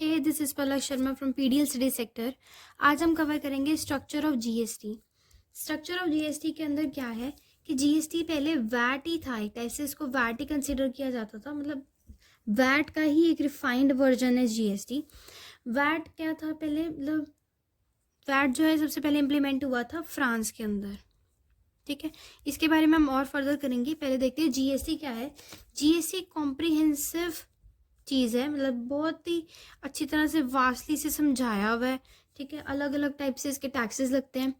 Hey this is Palak Sharma from PDL study sector. आज हम cover करेंगे structure of GST. Structure of GST के अंदर क्या है कि जीएसटी पहले वैट ही था, एक टाइप से इसको वैट ही कंसिडर किया जाता था, मतलब वैट का ही एक रिफाइंड वर्जन है जीएसटी। वैट क्या था पहले, मतलब वैट जो है सबसे पहले इम्प्लीमेंट हुआ था फ्रांस के अंदर। ठीक है, इसके बारे में हम और फर्दर करेंगे। पहले देखते हैं जीएसटी क्या है। जीएसटी कॉम्प्रिहेंसिव चीज़ है, मतलब बहुत ही अच्छी तरह से वास्टली से समझाया हुआ है। ठीक है, अलग अलग टाइप से इसके टैक्सेस लगते हैं।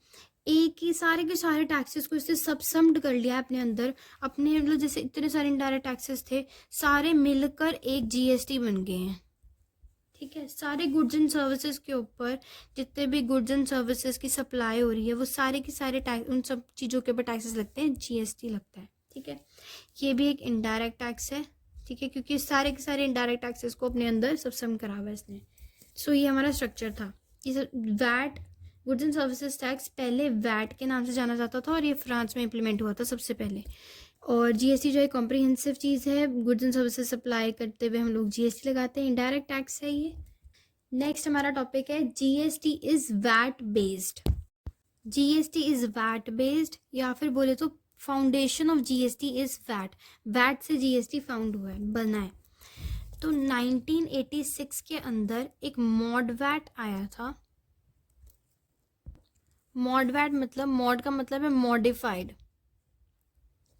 एक ही सारे के सारे टैक्सेस को इससे सबसम्ड कर लिया है अपने अंदर, अपने मतलब जैसे इतने सारे इनडायरेक्ट टैक्सेस थे, सारे मिलकर एक जीएसटी बन गए हैं। ठीक है, सारे गुड्स एंड सर्विसेज के ऊपर जितने भी गुड्स एंड सर्विसेज की सप्लाई हो रही है वो सारे के सारे टैक्स, उन सब चीज़ों के ऊपर टैक्सेस लगते हैं, जीएसटी लगता है। ठीक है, ये भी एक इनडायरेक्ट टैक्स है। ठीक है, क्योंकि सारे के सारे इनडायरेक्ट टैक्सेस को अपने अंदर सबसम करा हुआ है इसने। सो ये हमारा स्ट्रक्चर था। ये VAT, goods and services tax, पहले वैट के नाम से जाना जाता था और ये फ्रांस में इम्प्लीमेंट हुआ था सबसे पहले। और जीएसटी जो है कॉम्प्रिहेंसिव चीज़ है, गुड्स एंड सर्विसेज सप्लाई करते हुए हम लोग जीएसटी लगाते हैं, इनडायरेक्ट टैक्स है ये। नेक्स्ट हमारा टॉपिक है GST is VAT based. GST is VAT based, या फिर बोले तो foundation of GST is VAT. VAT से जीएसटी फाउंड हुआ है, बना है। तो 1986 के अंदर एक मॉड वैट आया था। मॉड वैट मतलब, मॉड का मतलब है मॉडिफाइड।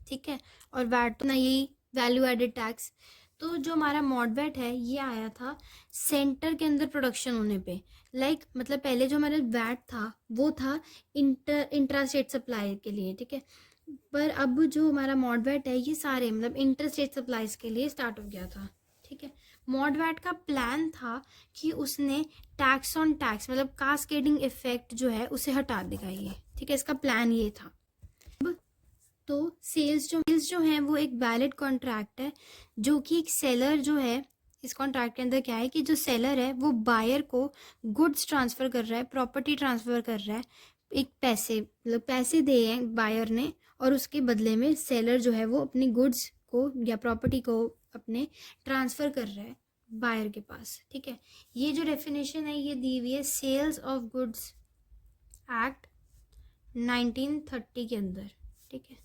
ठीक है, और वैट तो ना, यही वैल्यू एडेड टैक्स। तो जो हमारा मॉड वैट है ये आया था सेंटर के अंदर प्रोडक्शन होने पे। मतलब पहले जो हमारा वैट था वो था इंट्रास्टेट सप्लाई के लिए। ठीक है, पर अब जो हमारा मॉड वैट है ये सारे मतलब इंटरस्टेट सप्लाईज के लिए स्टार्ट हो गया था। ठीक है, मॉड वैट का प्लान था कि उसने टैक्स ऑन टैक्स मतलब कास्केडिंग इफेक्ट जो है उसे हटा देगा ये। ठीक है, इसका प्लान ये था। तो सेल्स जो है वो एक वैलिड कॉन्ट्रैक्ट है, जो कि एक सेलर जो है, इस कॉन्ट्रैक्ट के अंदर क्या है कि जो सेलर है वो बायर को गुड्स ट्रांसफ़र कर रहा है, प्रॉपर्टी ट्रांसफ़र कर रहा है, एक पैसे मतलब पैसे दे हैं बायर ने, और उसके बदले में सेलर जो है वो अपनी गुड्स को या प्रॉपर्टी को अपने ट्रांसफ़र कर रहा है बायर के पास। ठीक है, ये जो डेफिनेशन है ये दी हुई है सेल्स ऑफ गुड्स एक्ट 1930 के अंदर। ठीक है,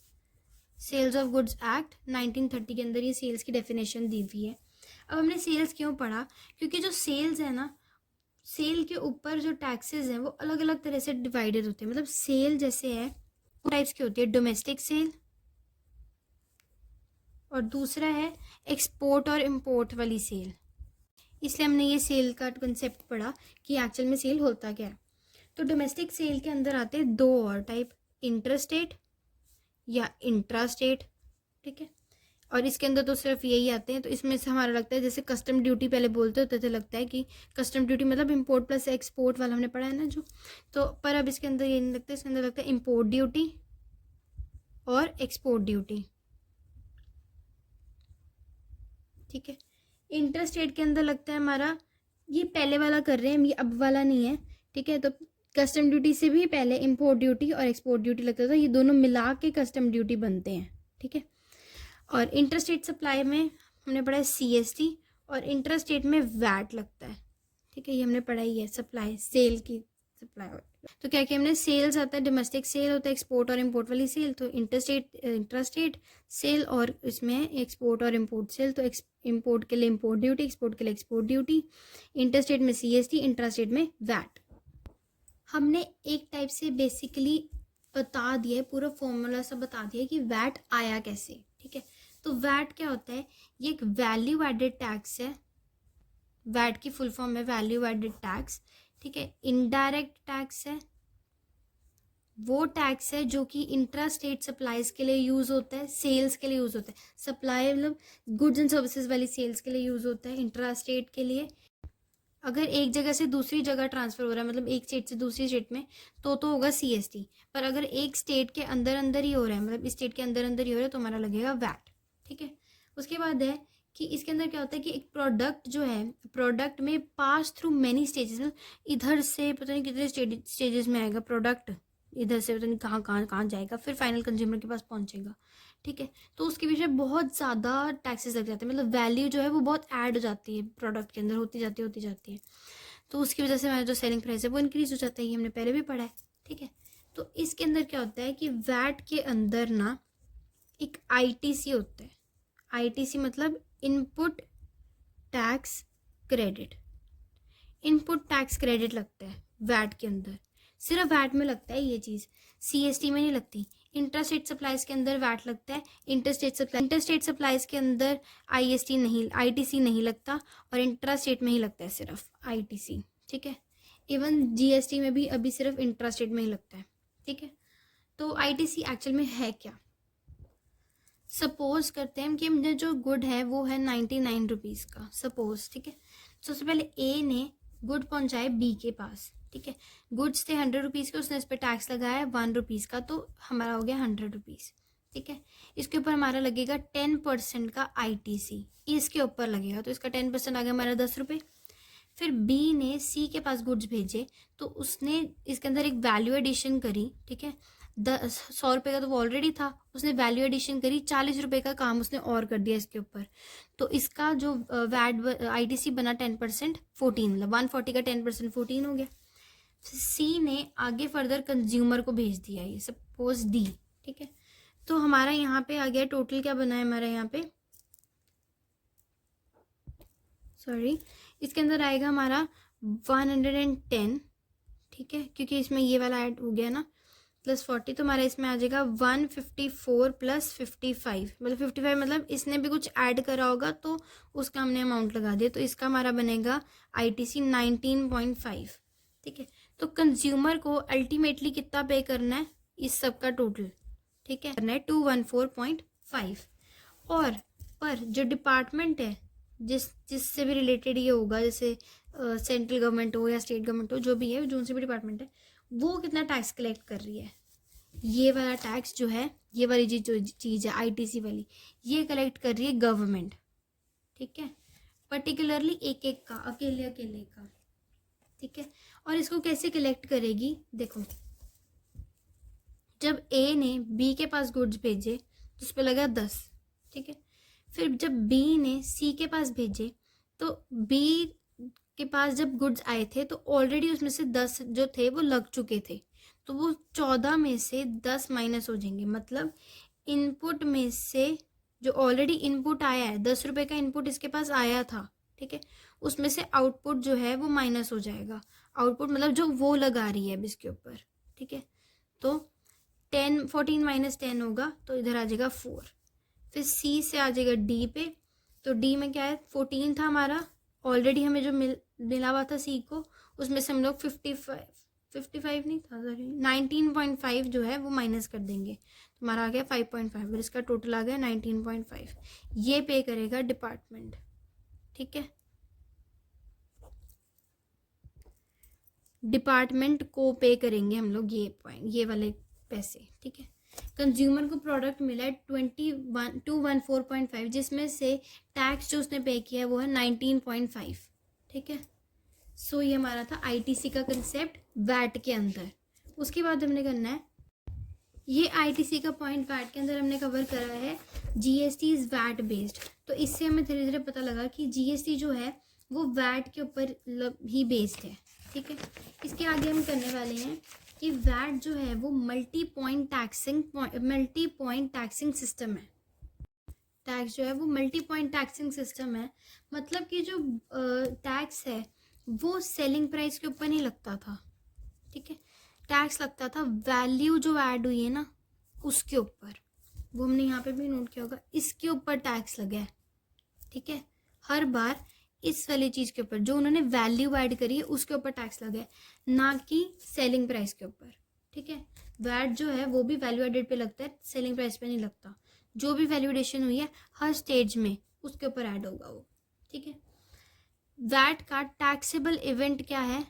सेल्स ऑफ गुड्स एक्ट 1930 के अंदर ये सेल्स की डेफिनेशन दी हुई है। अब हमने सेल्स क्यों पढ़ा, क्योंकि जो सेल्स है ना, सेल के ऊपर जो टैक्सेस हैं वो अलग अलग तरह से डिवाइडेड होते हैं। मतलब सेल जैसे है टू टाइप्स की होती है, डोमेस्टिक सेल और दूसरा है एक्सपोर्ट और इम्पोर्ट वाली सेल। इसलिए हमने ये सेल का कंसेप्ट पढ़ा कि एक्चुअल में सेल होता क्या है। तो डोमेस्टिक सेल के अंदर आते हैं दो और टाइप, इंटरस्टेट या इंट्रास्टेट। ठीक है, और इसके अंदर तो सिर्फ यही आते हैं। तो इसमें से हमारा लगता है जैसे कस्टम ड्यूटी पहले बोलते होते थे, लगता है कि कस्टम ड्यूटी मतलब इंपोर्ट प्लस एक्सपोर्ट वाला हमने पढ़ा है ना जो, तो पर अब इसके अंदर ये नहीं लगता, इसके अंदर लगता है इंपोर्ट ड्यूटी और एक्सपोर्ट ड्यूटी। ठीक है, इंटरस्टेट के अंदर लगता है हमारा, ये पहले वाला कर रहे हैं, ये अब वाला नहीं है। ठीक है, तो कस्टम ड्यूटी से भी पहले इंपोर्ट ड्यूटी और एक्सपोर्ट ड्यूटी लगता था, ये दोनों मिला के कस्टम ड्यूटी बनते हैं। ठीक है, और इंटरस्टेट सप्लाई में हमने पढ़ा है सीएसटी, और इंटरस्टेट में वैट लगता है। ठीक है, ये हमने पढ़ाई है, सप्लाई सेल की सप्लाई। तो क्या क्या हमने सेल्स आता है, डोमेस्टिक सेल होता है, एक्सपोर्ट और इंपोर्ट वाली सेल, तो इंटरस्टेट सेल, और इसमें एक्सपोर्ट और इंपोर्ट सेल। तो इंपोर्ट के लिए इंपोर्ट ड्यूटी, एक्सपोर्ट के लिए एक्सपोर्ट ड्यूटी, इंटरस्टेट में सीएसटी, इंट्रास्टेट में वैट। हमने एक टाइप से बेसिकली बता दिया है, पूरा फॉर्मूला सा बता दिया कि वैट आया कैसे। ठीक है, तो वैट क्या होता है, ये एक वैल्यू एडेड टैक्स है। वैट की फुल फॉर्म है वैल्यू एडेड टैक्स। ठीक है, इनडायरेक्ट टैक्स है, वो टैक्स है जो कि इंट्रा स्टेट सप्लाईज के लिए यूज़ होता है, सेल्स के लिए यूज़ होता है। सप्लाई मतलब गुड्स एंड सर्विसेज वाली सेल्स के लिए यूज़ होता है, इंट्रा स्टेट के लिए अगर एक जगह से दूसरी जगह ट्रांसफ़र हो रहा है, मतलब एक स्टेट से दूसरी स्टेट में, तो होगा सीएसटी। पर अगर एक स्टेट के अंदर अंदर ही हो रहा है, मतलब इस स्टेट के अंदर अंदर ही हो रहा है, तो हमारा लगेगा वैट। ठीक है, उसके बाद है कि इसके अंदर क्या होता है कि एक प्रोडक्ट जो है, प्रोडक्ट में पास थ्रू मैनी स्टेजेस, मतलब इधर से पता नहीं कितने स्टेजेस में आएगा प्रोडक्ट, इधर से पता नहीं कहाँ कहाँ कहाँ जाएगा, फिर फाइनल कंज्यूमर के पास पहुँचेगा। ठीक है। तो उसके पीछे बहुत ज़्यादा टैक्सेस लग जाते हैं, मतलब वैल्यू जो है वो बहुत ऐड हो जाती है प्रोडक्ट के अंदर, होती जाती है। तो उसकी वजह से हमारा जो सेलिंग प्राइस है वो इंक्रीज हो जाता है, ये हमने पहले भी पढ़ा है। ठीक है। तो इसके अंदर क्या होता है कि वैट के अंदर ना एक आईटीसी होता है। आईटीसी मतलब input tax credit. Input tax credit लगता है वैट के अंदर, सिर्फ वैट में लगता है ये चीज़, सीएसटी में नहीं लगती। इंटरस्टेट सप्लाईज के अंदर वैट लगता है, इंटरस्टेट सप्लाईज के अंदर आईएसटी नहीं, आईटीसी नहीं लगता, और इंट्रास्टेट में ही लगता है सिर्फ आईटीसी। ठीक है। इवन जीएसटी में भी अभी सिर्फ इंट्रास्टेट में ही लगता है। ठीक है। तो आईटीसी एक्चुअल में है क्या? सपोज करते हैं कि मुझे जो गुड है वो है 99 रुपीज़ का, सपोज। ठीक है। सबसे पहले ए ने गुड पहुंचाए बी के पास। ठीक है। गुड्स थे 100 रुपीज़ के, उसने इस पर टैक्स लगाया 1 रुपीज़ का, तो हमारा हो गया 100 रुपीज़। ठीक है। इसके ऊपर हमारा लगेगा 10% का आईटीसी, इसके ऊपर लगेगा, तो इसका 10% आ गया हमारा 10 रुपये। फिर बी ने सी के पास गुड्स भेजे, तो उसने इसके अंदर एक वैल्यू एडिशन करी। ठीक है। 100 रुपये का तो वो ऑलरेडी था, उसने वैल्यू एडिशन करी, 40 रुपये का काम उसने और कर दिया इसके ऊपर। तो इसका जो वैट आईटीसी बना 10% 14, मतलब 140 का 10% 14 हो गया। सी ने आगे फर्दर कंज्यूमर को भेज दिया, ये सपोज डी। ठीक है। तो हमारा यहाँ पे आ गया टोटल, क्या बना है हमारा यहाँ पे, सॉरी, इसके अंदर आएगा हमारा 110। ठीक है। क्योंकि इसमें ये वाला ऐड हो गया ना, प्लस 40, तो हमारा इसमें आ जाएगा 154 प्लस 55, मतलब 55, मतलब इसने भी कुछ ऐड करा होगा तो उसका हमने अमाउंट लगा दिया, तो इसका हमारा बनेगा आईटीसी 19.5। ठीक है। तो कंज्यूमर को अल्टीमेटली कितना पे करना है इस सब का टोटल? ठीक है, करना है 214.5। और पर जो डिपार्टमेंट है जिससे भी रिलेटेड ये होगा, जैसे सेंट्रल गवर्नमेंट हो या स्टेट गवर्नमेंट हो, जो भी है, जो से भी डिपार्टमेंट है, वो कितना टैक्स कलेक्ट कर रही है? ये वाला टैक्स जो है, ये वाली जो चीज़ है आईटीसी वाली, ये कलेक्ट कर रही है गवर्नमेंट। ठीक है। पर्टिकुलरली एक एक का, अकेले अकेले का। ठीक है। और इसको कैसे कलेक्ट करेगी? देखो, जब ए ने बी के पास गुड्स भेजे तो उस पर लगा 10। ठीक है। फिर जब बी ने सी के पास भेजे, तो बी के पास जब गुड्स आए थे तो ऑलरेडी उसमें से 10 जो थे वो लग चुके थे, तो वो 14 में से 10 माइनस हो जाएंगे। मतलब इनपुट में से जो ऑलरेडी इनपुट आया है, 10 रुपये का इनपुट इसके पास आया था, ठीक है, उसमें से आउटपुट जो है वो माइनस हो जाएगा। आउटपुट मतलब जो वो लगा रही है अब इसके ऊपर। ठीक है। तो 14 माइनस 10 होगा, तो इधर आ जाएगा 4। फिर सी से आ जाएगा डी पे, तो डी में क्या है, 14 था हमारा ऑलरेडी, हमें जो मिला हुआ था सी को, उसमें से हम लोग 55 नहीं था, सॉरी 19.5 जो है वो माइनस कर देंगे, तो हमारा आ गया 5.5, और इसका टोटल आ गया 19.5। ये पे करेगा डिपार्टमेंट। ठीक है। डिपार्टमेंट को पे करेंगे हम लोग ये वाले पैसे। ठीक है। कंज्यूमर को प्रोडक्ट मिला है 214.5, जिसमें से टैक्स जो उसने पे किया है वो है 19.5। ठीक है। सो ये हमारा था आईटीसी का कंसेप्ट वैट के अंदर। उसके बाद हमने करना है, ये आईटीसी का पॉइंट वैट के अंदर हमने कवर करा है जीएसटी इज वैट बेस्ड। तो इससे हमें धीरे धीरे पता लगा कि जीएसटी जो है वो वैट के ऊपर ही बेस्ड है। ठीक है। इसके आगे हम करने वाले हैं कि वैट जो है वो मल्टी पॉइंट टैक्सिंग सिस्टम है। टैक्स जो है वो मल्टी पॉइंट टैक्सिंग सिस्टम है, मतलब कि जो टैक्स है वो सेलिंग प्राइस के ऊपर नहीं लगता था। ठीक है। टैक्स लगता था वैल्यू जो ऐड हुई है ना उसके ऊपर, वो हमने यहाँ पे भी नोट किया होगा, इसके ऊपर टैक्स लगा है। ठीक है। हर बार इस वाली चीज़ के ऊपर जो उन्होंने वैल्यू ऐड करी है उसके ऊपर टैक्स लगा है, ना कि सेलिंग प्राइस के ऊपर। ठीक है। वैट जो है वो भी वैल्यू एडेड पे लगता है, सेलिंग प्राइस पे नहीं लगता। जो भी वैल्यू एडिशन हुई है हर स्टेज में उसके ऊपर ऐड होगा वो। ठीक है। वैट का टैक्सेबल इवेंट क्या है?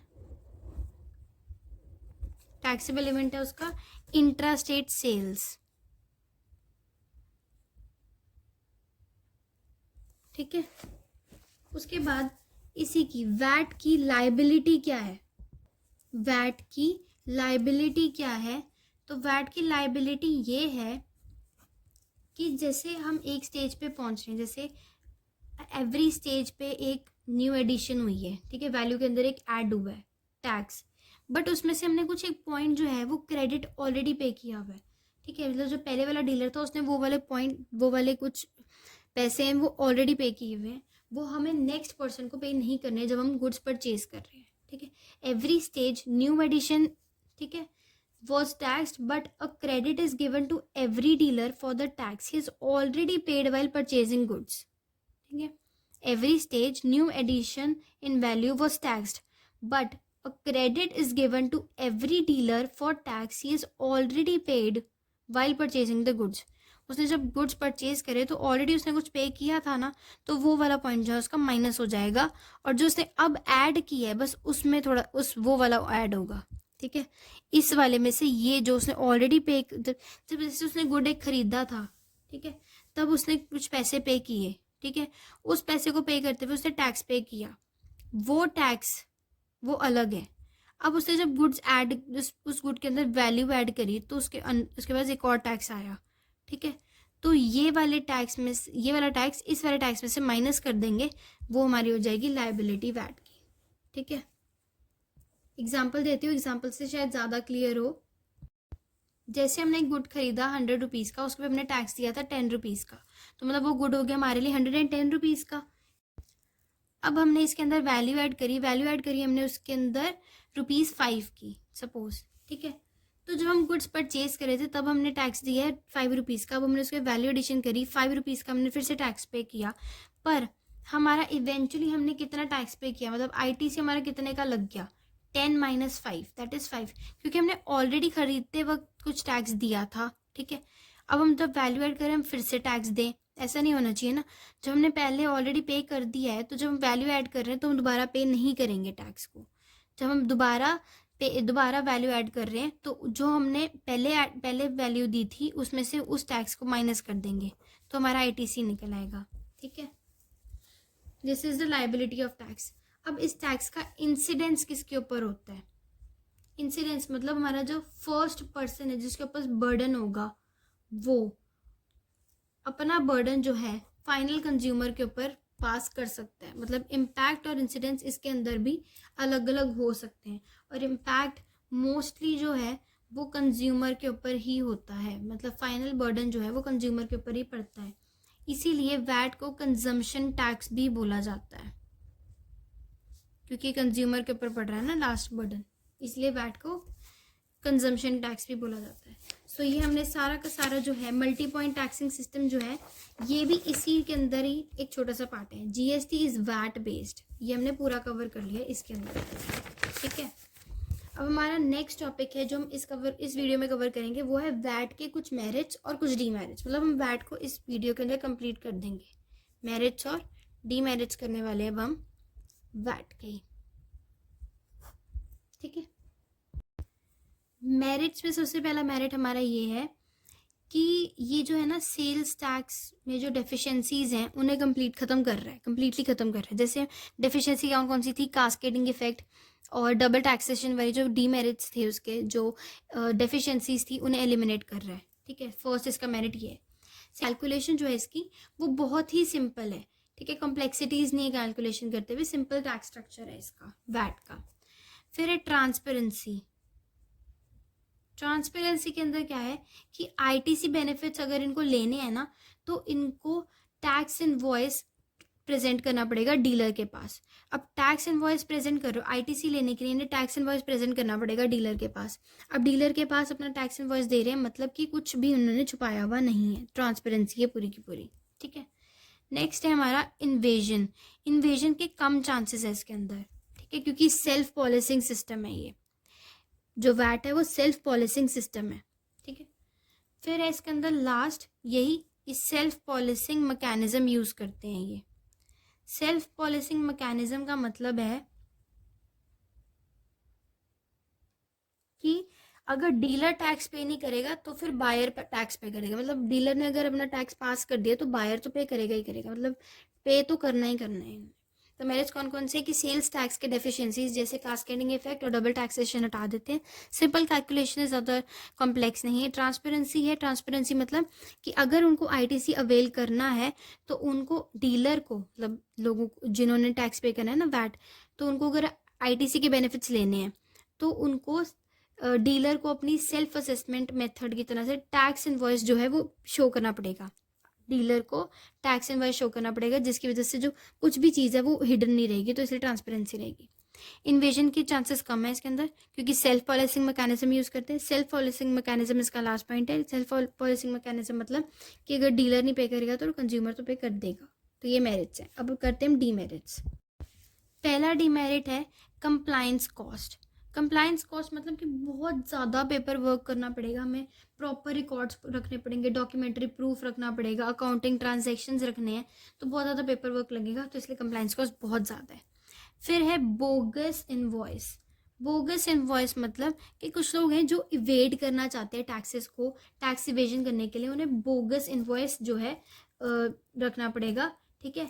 टैक्सेबल इवेंट है उसका इंट्रा स्टेट सेल्स। ठीक है। उसके बाद इसी की वैट की लायबिलिटी क्या है? वैट की लायबिलिटी क्या है? तो वैट की लायबिलिटी ये है कि जैसे हम एक स्टेज पे पहुंच रहे हैं, जैसे एवरी स्टेज पे एक न्यू एडिशन हुई है, ठीक है, वैल्यू के अंदर एक ऐड हुआ है टैक्स, बट उसमें से हमने कुछ एक पॉइंट जो है वो क्रेडिट ऑलरेडी पे किया हुआ है, ठीक है, मतलब जो पहले वाला डीलर था उसने वो वाले पॉइंट, वो वाले कुछ पैसे हैं वो ऑलरेडी पे किए हुए हैं, वो हमें नेक्स्ट पर्सन को पे नहीं करने जब हम गुड्स परचेज कर रहे हैं, ठीक है। एवरी स्टेज न्यू एडिशन, ठीक है, was taxed but a credit is given to every dealer for the tax he has already paid while purchasing goods, ठीक है। every stage new addition in value was taxed but a credit is given to every dealer for tax he has already paid while purchasing the goods। उसने जब goods purchase करे तो already उसने कुछ पे किया था ना, तो वो वाला पॉइंट जो है उसका माइनस हो जाएगा, और जो उसने अब ऐड किया है बस उसमें थोड़ा उस वो वाला ऐड होगा, ठीक है। इस वाले में से ये जो उसने ऑलरेडी पे, जब जैसे उसने गुड एक खरीदा था, ठीक है, तब उसने कुछ पैसे पे किए, ठीक है, उस पैसे को पे करते हुए उसने टैक्स पे किया, वो टैक्स वो अलग है। अब उसने जब गुड्स ऐड, उस गुड के अंदर वैल्यू ऐड करी तो उसके बाद एक और टैक्स आया, ठीक है, तो ये वाले टैक्स में, ये वाला टैक्स इस वाले टैक्स में से माइनस कर देंगे, वो हमारी हो जाएगी लायबिलिटी वैट की, ठीक है। एग्जाम्पल देती हूँ, एग्जाम्पल से शायद ज़्यादा क्लियर हो। जैसे हमने एक गुड खरीदा 100 रुपीज़ का, उसके पे हमने टैक्स दिया था 10 रुपीज़ का, तो मतलब वो गुड हो गया हमारे लिए 110 रुपीज़ का। अब हमने इसके अंदर वैल्यू ऐड करी हमने उसके अंदर ₹5 की सपोज, ठीक है। तो जब हम गुड्स परचेज करे थे तब हमने टैक्स दिया है 5 रुपीज़ का, अब हमने उसके वैल्यू एडिशन करी 5 रुपीज़ का, हमने फिर से टैक्स पे किया, पर हमारा इवेंचुअली हमने कितना टैक्स पे किया, मतलब ITC हमारा कितने का लग गया, 10 - 5 दैट इज़ 5, क्योंकि हमने ऑलरेडी खरीदते वक्त कुछ टैक्स दिया था, ठीक है। अब हम जब वैल्यू ऐड करें हम फिर से टैक्स दें, ऐसा नहीं होना चाहिए ना। जब हमने पहले ऑलरेडी पे कर दिया है तो जब हम वैल्यू ऐड कर रहे हैं तो हम दोबारा पे नहीं करेंगे टैक्स को। जब हम दोबारा वैल्यू ऐड कर रहे हैं तो जो हमने पहले वैल्यू दी थी उसमें से उस टैक्स को माइनस कर देंगे, तो हमारा ITC निकल आएगा, ठीक है। This is the liability of tax. अब इस टैक्स का इंसिडेंस किसके ऊपर होता है, इंसिडेंस मतलब हमारा जो फर्स्ट पर्सन है जिसके ऊपर बर्डन होगा, वो अपना बर्डन जो है फाइनल कंज्यूमर के ऊपर पास कर सकता है। मतलब इम्पैक्ट और इंसिडेंस इसके अंदर भी अलग अलग हो सकते हैं, और इम्पैक्ट मोस्टली जो है वो कंज्यूमर के ऊपर ही होता है, मतलब फाइनल बर्डन जो है वो कंज्यूमर के ऊपर ही पड़ता है। इसीलिए वैट को कंजम्पशन टैक्स भी बोला जाता है, क्योंकि कंज्यूमर के ऊपर पड़ रहा है ना लास्ट बर्डन, इसलिए वैट को कंजम्पशन टैक्स भी बोला जाता है। सो ये हमने सारा का सारा जो है मल्टी पॉइंट टैक्सिंग सिस्टम जो है ये भी इसी के अंदर ही एक छोटा सा पार्ट है। GST इज वैट बेस्ड, ये हमने पूरा कवर कर लिया इसके अंदर, ठीक है। अब हमारा नेक्स्ट टॉपिक है जो हम इस वीडियो में कवर करेंगे, वो है वैट के कुछ मेरिट्स और कुछ डीमेरिट्स। मतलब हम वैट को इस वीडियो के अंदर कंप्लीट कर देंगे, मेरिट्स और डीमेरिट्स करने वाले हैं अब हम वैट के, ठीक है। मेरिट्स में सबसे पहला मेरिट हमारा ये है कि ये जो है ना सेल्स टैक्स में जो डेफिशिएंसीज हैं उन्हें कंप्लीटली ख़त्म कर रहा है। जैसे डेफिशिएंसी कौन सी थी, कास्केडिंग इफेक्ट और डबल टैक्सेशन वाली जो डीमेरिट्स थे, उसके जो डेफिशिएंसीज थी उन्हें एलिमिनेट कर रहा है, ठीक है। फर्स्ट इसका मेरिट ये है। कैलकुलेशन जो है इसकी वो बहुत ही सिंपल है, ठीक है, कॉम्प्लेक्सिटीज़ नहीं कैलकुलेशन करते हुए, सिंपल टैक्स स्ट्रक्चर है इसका वैट का। फिर है ट्रांसपेरेंसी। ट्रांसपेरेंसी के अंदर क्या है कि ITC बेनिफिट्स अगर इनको लेने हैं ना तो इनको टैक्स इनवॉइस प्रेजेंट करना पड़ेगा डीलर के पास। अब टैक्स इनवॉइस प्रेजेंट करो, ITC लेने के लिए इन्हें टैक्स इनवॉइस प्रेजेंट करना पड़ेगा डीलर के पास। अब डीलर के पास अपना टैक्स इनवॉइस दे रहे हैं, मतलब कि कुछ भी उन्होंने छुपाया हुआ नहीं है, ट्रांसपेरेंसी है पूरी की पूरी, ठीक है। नेक्स्ट है हमारा इन्वेजन के कम चांसेस है इसके अंदर, ठीक है, क्योंकि सेल्फ पॉलिसिंग सिस्टम है ये जो वैट है वो सेल्फ पॉलिसिंग सिस्टम है, ठीक है। फिर है इसके अंदर लास्ट यही इस सेल्फ पॉलिसिंग मैकेनिज्म यूज करते हैं। ये सेल्फ पॉलिसिंग मैकेनिज्म का मतलब है कि अगर डीलर टैक्स पे नहीं करेगा तो फिर बायर टैक्स पे करेगा। मतलब डीलर ने अगर अपना टैक्स पास कर दिया तो बायर तो पे करेगा ही करेगा, मतलब पे तो करना ही करना है। तो मेरिट्स कौन कौन से कि सेल्स टैक्स के डेफिशिएंसीज जैसे कास्केडिंग इफेक्ट और डबल टैक्सेशन हटा देते हैं, सिंपल कैलकुलेशन है, ज़्यादा कॉम्प्लेक्स नहीं है, ट्रांसपेरेंसी है, ट्रांसपेरेंसी मतलब कि अगर उनको आईटीसी अवेल करना है तो उनको डीलर को मतलब लोगों को जिन्होंने टैक्स पे करना है ना वैट, तो उनको अगर आईटीसी के बेनिफिट्स लेने हैं तो उनको डीलर को अपनी सेल्फ असेसमेंट मेथड की तरह से टैक्स इनवॉइस जो है वो शो करना पड़ेगा, डीलर को टैक्स इनवॉइस शो करना पड़ेगा, जिसकी वजह से जो कुछ भी चीज़ है वो हिडन नहीं रहेगी, तो इसलिए ट्रांसपेरेंसी रहेगी। इन्वेजन के चांसेस कम है इसके अंदर क्योंकि सेल्फ पॉलिसिंग मैकेनिज्म यूज़ करते हैं। सेल्फ पॉलिसिंग मैकेनिज्म इसका लास्ट पॉइंट है। सेल्फ पॉलिसिंग मैकेनिज्म मतलब कि अगर डीलर नहीं पे करेगा तो कंज्यूमर तो पे कर देगा। तो ये मेरिट्स है। अब करते हैं हम डीमेरिट्स। पहला डीमेरिट है कंप्लायंस कॉस्ट। कंप्लायंस कॉस्ट मतलब कि बहुत ज़्यादा पेपर वर्क करना पड़ेगा, हमें प्रॉपर रिकॉर्ड्स रखने पड़ेंगे, डॉक्यूमेंट्री प्रूफ रखना पड़ेगा, अकाउंटिंग ट्रांजैक्शंस रखने हैं, तो बहुत ज़्यादा पेपर वर्क लगेगा, तो इसलिए कंप्लायंस कॉस्ट बहुत ज़्यादा है। फिर है बोगस इनवॉइस। बोगस इनवॉइस मतलब कि कुछ लोग हैं जो इवेड करना चाहते हैं टैक्सेस को, टैक्स इवेजन करने के लिए उन्हें बोगस इनवॉइस जो है रखना पड़ेगा, ठीक है।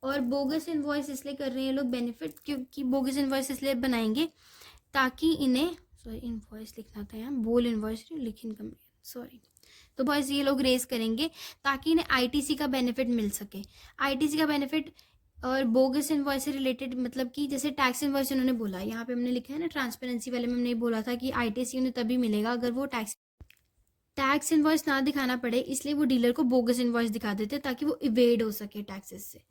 और बोगस इनवॉइस इसलिए कर रहे हैं लोग बेनिफिट, क्योंकि बोगस इनवॉइस इसलिए बनाएंगे ताकि इन्हें, सॉरी इनवॉइस लिखना था यहाँ, बोल इनवॉइस लिखिन कम, सॉरी, तो बॉयज ये लोग रेज करेंगे ताकि इन्हें आईटीसी का बेनिफिट मिल सके। आईटीसी का बेनिफिट और बोगस इनवॉइस से रिलेटेड मतलब कि जैसे टैक्स इनवॉइस उन्होंने बोला, यहाँ पे हमने लिखा है ना ट्रांसपेरेंसी वाले में हमने बोला था कि आईटीसी उन्हें तभी मिलेगा अगर वो टैक्स इनवॉइस ना दिखाना पड़े, इसलिए वो डीलर को बोगस इनवॉइस दिखा देते ताकि वो इवेड हो सके टैक्सेस से।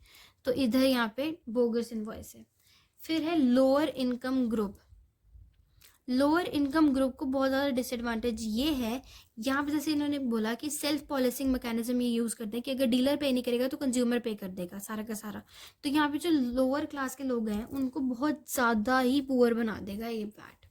तो इधर यहाँ पे बोगस इनवॉइस है। फिर है lower income group. Lower income group को बहुत ज़्यादा डिसएडवांटेज ये है, यहाँ पे जैसे इन्होंने बोला कि सेल्फ पॉलिसिंग मैकेनिज्म ये यूज़ करते हैं कि अगर डीलर पे नहीं करेगा तो कंज्यूमर पे कर देगा सारा का सारा। तो यहाँ पे जो लोअर क्लास के लोग हैं उनको बहुत ज़्यादा ही पुअर बना देगा ये वैट।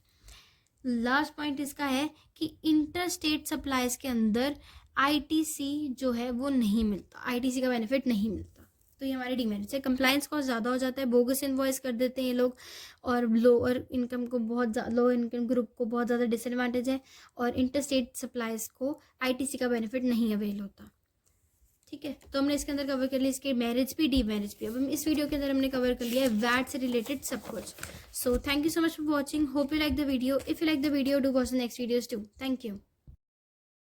लास्ट पॉइंट इसका है कि इंटर स्टेट सप्लाईज के अंदर आईटीसी जो है वो नहीं मिलता, आईटीसी का बेनिफिट नहीं मिलता। तो ये हमारे डीमेरिट्स है। कंप्लायंस कॉस्ट ज़्यादा हो जाता है, बोगस इनवॉइस कर देते हैं ये लोग, और लोअर इनकम को बहुत लोअर इनकम ग्रुप को बहुत ज़्यादा डिसएडवांटेज है, और इंटर स्टेट सप्लाईज को आईटीसी का बेनिफिट नहीं अवेल होता। ठीक है, तो हमने इसके अंदर कवर कर लिया इसके मेरिट्स भी डीमेरिट्स भी। अब हम इस वीडियो के अंदर हमने कवर कर लिया है वैट से रिलेटेड सब कुछ। So thank you so much for watching, hope you like the video. If you like the video do watch the next videos too. Thank you.